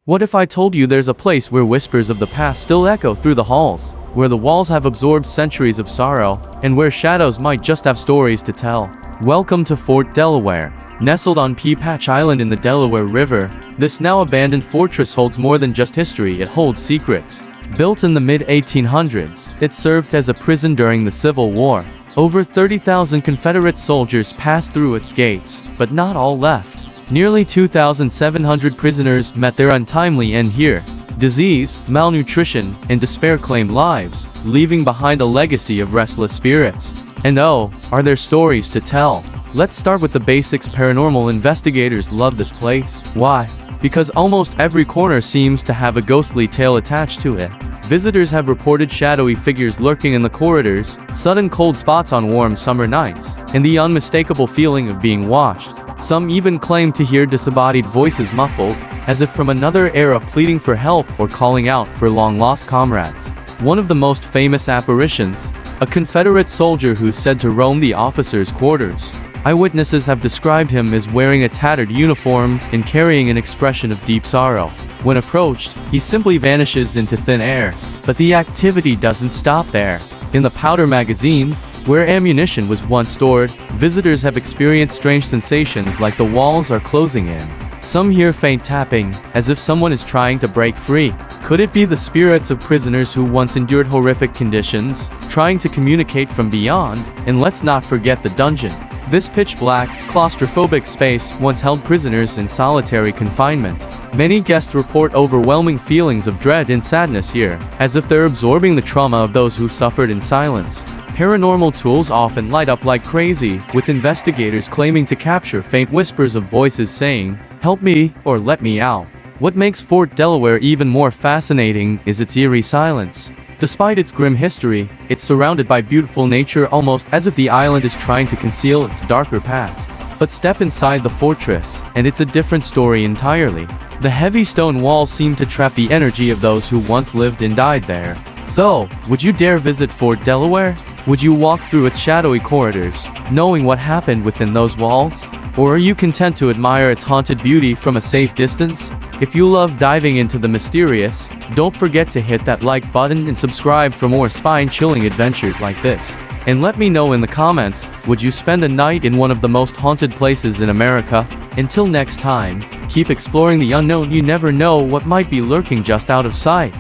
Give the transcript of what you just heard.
What if I told you there's a place where whispers of the past still echo through the halls, where the walls have absorbed centuries of sorrow, and where shadows might just have stories to tell? Welcome to Fort Delaware. Nestled on Pea Patch Island in the Delaware River, this now abandoned fortress holds more than just history, it holds secrets. Built in the mid-1800s, it served as a prison during the Civil War. Over 30,000 Confederate soldiers passed through its gates, but not all left. Nearly 2,700 prisoners met their untimely end here. Disease, malnutrition, and despair claimed lives, leaving behind a legacy of restless spirits. And oh, are there stories to tell? Let's start with the basics. Paranormal investigators love this place. Why? Because almost every corner seems to have a ghostly tale attached to it. Visitors have reported shadowy figures lurking in the corridors, sudden cold spots on warm summer nights, and the unmistakable feeling of being watched. Some even claim to hear disembodied voices muffled, as if from another era, pleading for help or calling out for long-lost comrades. One of the most famous apparitions, a Confederate soldier who's said to roam the officers' quarters. Eyewitnesses have described him as wearing a tattered uniform and carrying an expression of deep sorrow. When approached, he simply vanishes into thin air. But the activity doesn't stop there. In the powder magazine, where ammunition was once stored, visitors have experienced strange sensations like the walls are closing in. Some hear faint tapping, as if someone is trying to break free. Could it be the spirits of prisoners who once endured horrific conditions, trying to communicate from beyond? And let's not forget the dungeon. This pitch-black, claustrophobic space once held prisoners in solitary confinement. Many guests report overwhelming feelings of dread and sadness here, as if they're absorbing the trauma of those who suffered in silence. Paranormal tools often light up like crazy, with investigators claiming to capture faint whispers of voices saying, "Help me," or "Let me out." What makes Fort Delaware even more fascinating is its eerie silence. Despite its grim history, it's surrounded by beautiful nature, almost as if the island is trying to conceal its darker past. But step inside the fortress, and it's a different story entirely. The heavy stone walls seem to trap the energy of those who once lived and died there. So, would you dare visit Fort Delaware? Would you walk through its shadowy corridors, knowing what happened within those walls? Or are you content to admire its haunted beauty from a safe distance? If you love diving into the mysterious, don't forget to hit that like button and subscribe for more spine-chilling adventures like this. And let me know in the comments, would you spend a night in one of the most haunted places in America? Until next time, keep exploring the unknown. You never know what might be lurking just out of sight.